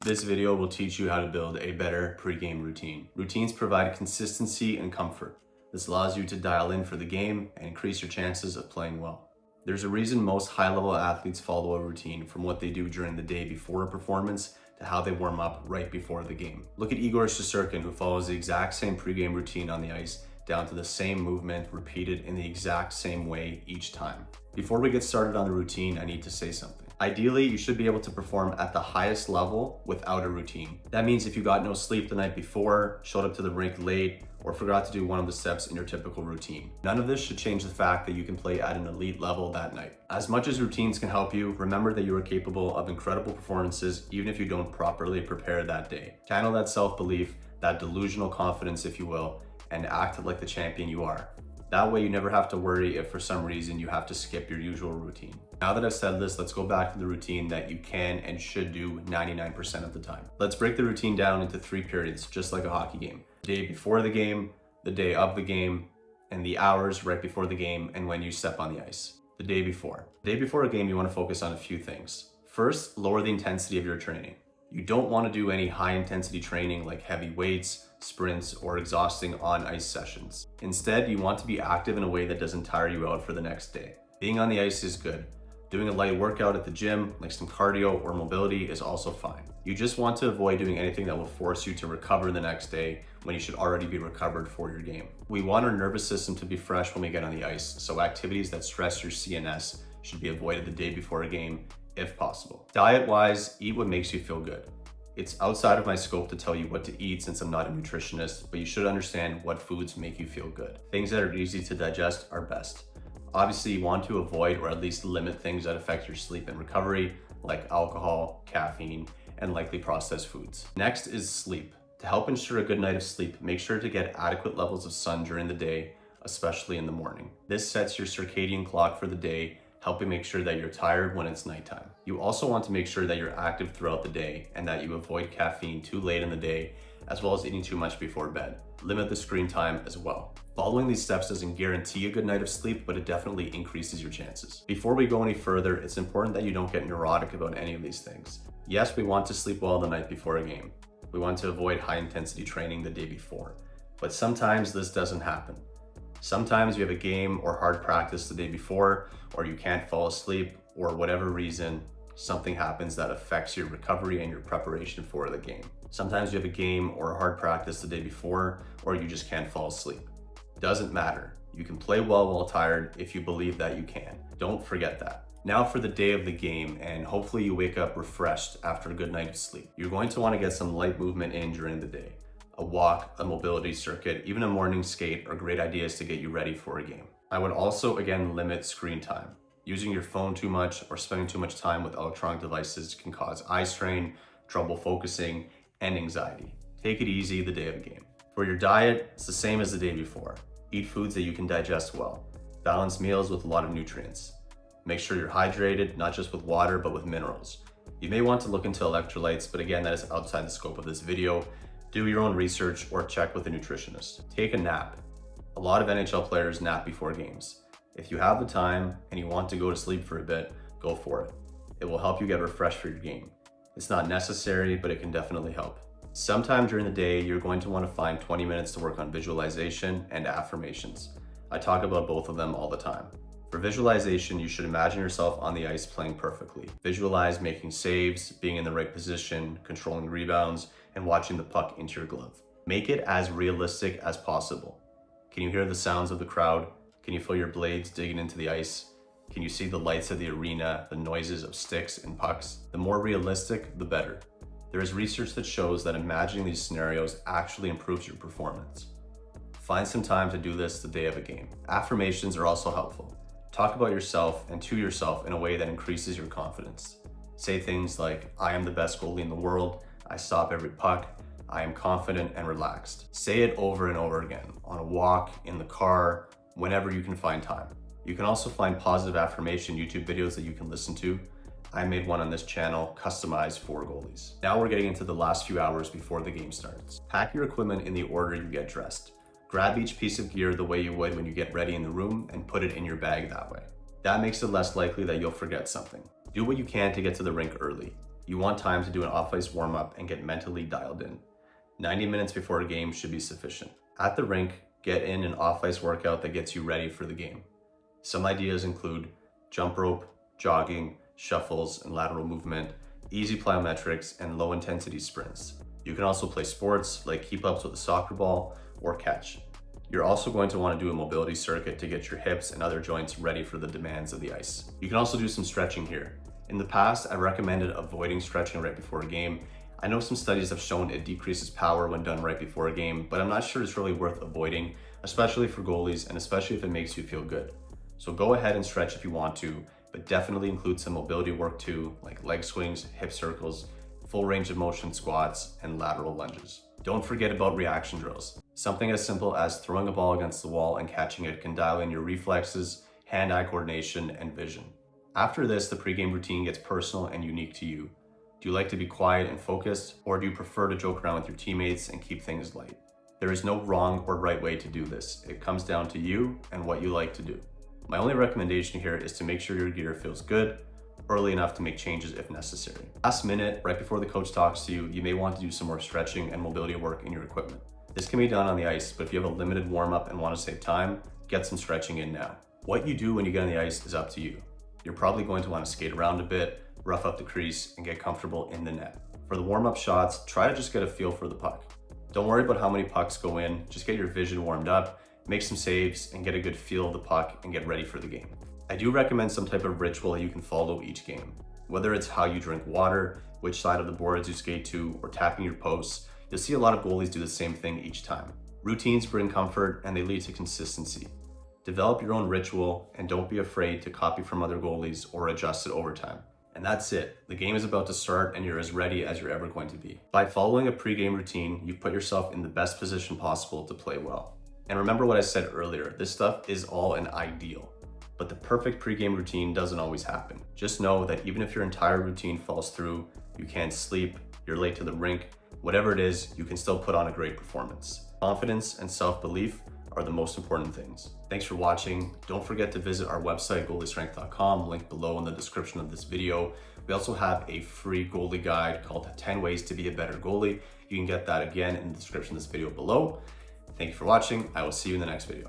This video will teach you how to build a better pregame routine. Routines provide consistency and comfort. This allows you to dial in for the game and increase your chances of playing well. There's a reason most high-level athletes follow a routine, from what they do during the day before a performance to how they warm up right before the game. Look at Igor Shesterkin, who follows the exact same pregame routine on the ice, down to the same movement repeated in the exact same way each time. Before we get started on the routine, I need to say something. Ideally, you should be able to perform at the highest level without a routine. That means if you got no sleep the night before, showed up to the rink late, or forgot to do one of the steps in your typical routine. None of this should change the fact that you can play at an elite level that night. As much as routines can help you, remember that you are capable of incredible performances even if you don't properly prepare that day. Channel that self-belief, that delusional confidence, if you will, and act like the champion you are. That way you never have to worry if for some reason you have to skip your usual routine. Now that I've said this, let's go back to the routine that you can and should do 99% of the time. Let's break the routine down into 3 periods, just like a hockey game. The day before the game, the day of the game, and the hours right before the game and when you step on the ice. The day before. The day before a game, you want to focus on a few things. First, lower the intensity of your training. You don't want to do any high intensity training like heavy weights, sprints, or exhausting on-ice sessions. Instead, you want to be active in a way that doesn't tire you out for the next day. Being on the ice is good. Doing a light workout at the gym, like some cardio or mobility, is also fine. You just want to avoid doing anything that will force you to recover the next day when you should already be recovered for your game. We want our nervous system to be fresh when we get on the ice, so activities that stress your CNS should be avoided the day before a game if possible. Diet-wise, eat what makes you feel good. It's outside of my scope to tell you what to eat since I'm not a nutritionist, but you should understand what foods make you feel good. Things that are easy to digest are best. Obviously, you want to avoid or at least limit things that affect your sleep and recovery, like alcohol, caffeine, and likely processed foods. Next is sleep. To help ensure a good night of sleep, make sure to get adequate levels of sun during the day, especially in the morning. This sets your circadian clock for the day, helping make sure that you're tired when it's nighttime. You also want to make sure that you're active throughout the day and that you avoid caffeine too late in the day, as well as eating too much before bed. Limit the screen time as well. Following these steps doesn't guarantee a good night of sleep, but it definitely increases your chances. Before we go any further, it's important that you don't get neurotic about any of these things. Yes, we want to sleep well the night before a game. We want to avoid high intensity training the day before, but sometimes this doesn't happen. Sometimes you have a game or hard practice the day before, or you can't fall asleep, or whatever reason, something happens that affects your recovery and your preparation for the game. Sometimes you have a game or a hard practice the day before, or you just can't fall asleep. Doesn't matter. You can play well while tired if you believe that you can. Don't forget that. Now for the day of the game, and hopefully you wake up refreshed after a good night of sleep. You're going to want to get some light movement in during the day. A walk, a mobility circuit, even a morning skate are great ideas to get you ready for a game. I would also, again, limit screen time. Using your phone too much or spending too much time with electronic devices can cause eye strain, trouble focusing, and anxiety. Take it easy the day of a game. For your diet, it's the same as the day before. Eat foods that you can digest well. Balance meals with a lot of nutrients. Make sure you're hydrated, not just with water, but with minerals. You may want to look into electrolytes, but again, that is outside the scope of this video. Do your own research or check with a nutritionist. Take a nap. A lot of NHL players nap before games. If you have the time and you want to go to sleep for a bit, go for it. It will help you get refreshed for your game. It's not necessary, but it can definitely help. Sometime during the day, you're going to want to find 20 minutes to work on visualization and affirmations. I talk about both of them all the time. For visualization, you should imagine yourself on the ice playing perfectly. Visualize making saves, being in the right position, controlling rebounds, and watching the puck into your glove. Make it as realistic as possible. Can you hear the sounds of the crowd? Can you feel your blades digging into the ice? Can you see the lights of the arena, the noises of sticks and pucks? The more realistic, the better. There is research that shows that imagining these scenarios actually improves your performance. Find some time to do this the day of a game. Affirmations are also helpful. Talk about yourself and to yourself in a way that increases your confidence. Say things like, I am the best goalie in the world, I stop every puck, I am confident and relaxed. Say it over and over again, on a walk, in the car, whenever you can find time. You can also find positive affirmation YouTube videos that you can listen to. I made one on this channel, customized for goalies. Now we're getting into the last few hours before the game starts. Pack your equipment in the order you get dressed. Grab each piece of gear the way you would when you get ready in the room and put it in your bag that way. That makes it less likely that you'll forget something. Do what you can to get to the rink early. You want time to do an off-ice warm-up and get mentally dialed in. 90 minutes before a game should be sufficient. At the rink, get in an off-ice workout that gets you ready for the game. Some ideas include jump rope, jogging, shuffles and lateral movement, easy plyometrics, and low-intensity sprints. You can also play sports like keep ups with a soccer ball or catch. You're also going to want to do a mobility circuit to get your hips and other joints ready for the demands of the ice. You can also do some stretching here. In the past, I've recommended avoiding stretching right before a game. I know some studies have shown it decreases power when done right before a game, but I'm not sure it's really worth avoiding, especially for goalies and especially if it makes you feel good. So go ahead and stretch if you want to, but definitely include some mobility work too, like leg swings, hip circles, full range of motion squats, and lateral lunges. Don't forget about reaction drills. Something as simple as throwing a ball against the wall and catching it can dial in your reflexes, hand-eye coordination, and vision. After this, the pregame routine gets personal and unique to you. Do you like to be quiet and focused, or do you prefer to joke around with your teammates and keep things light? There is no wrong or right way to do this. It comes down to you and what you like to do. My only recommendation here is to make sure your gear feels good, early enough to make changes if necessary. Last minute, right before the coach talks to you, you may want to do some more stretching and mobility work in your equipment. This can be done on the ice, but if you have a limited warm-up and want to save time, get some stretching in now. What you do when you get on the ice is up to you. You're probably going to want to skate around a bit, rough up the crease, and get comfortable in the net. For the warm-up shots, try to just get a feel for the puck. Don't worry about how many pucks go in, just get your vision warmed up, make some saves, and get a good feel of the puck and get ready for the game. I do recommend some type of ritual you can follow each game. Whether it's how you drink water, which side of the boards you skate to, or tapping your posts, you'll see a lot of goalies do the same thing each time. Routines bring comfort and they lead to consistency. Develop your own ritual and don't be afraid to copy from other goalies or adjust it over time. And that's it. The game is about to start and you're as ready as you're ever going to be. By following a pregame routine, you've put yourself in the best position possible to play well. And remember what I said earlier, this stuff is all an ideal. But the perfect pregame routine doesn't always happen. Just know that even if your entire routine falls through, you can't sleep, you're late to the rink, whatever it is, you can still put on a great performance. Confidence and self-belief are the most important things. Thanks for watching. Don't forget to visit our website, goaliestrength.com, link below in the description of this video. We also have a free goalie guide called 10 Ways to Be a Better Goalie. You can get that again in the description of this video below. Thank you for watching. I will see you in the next video.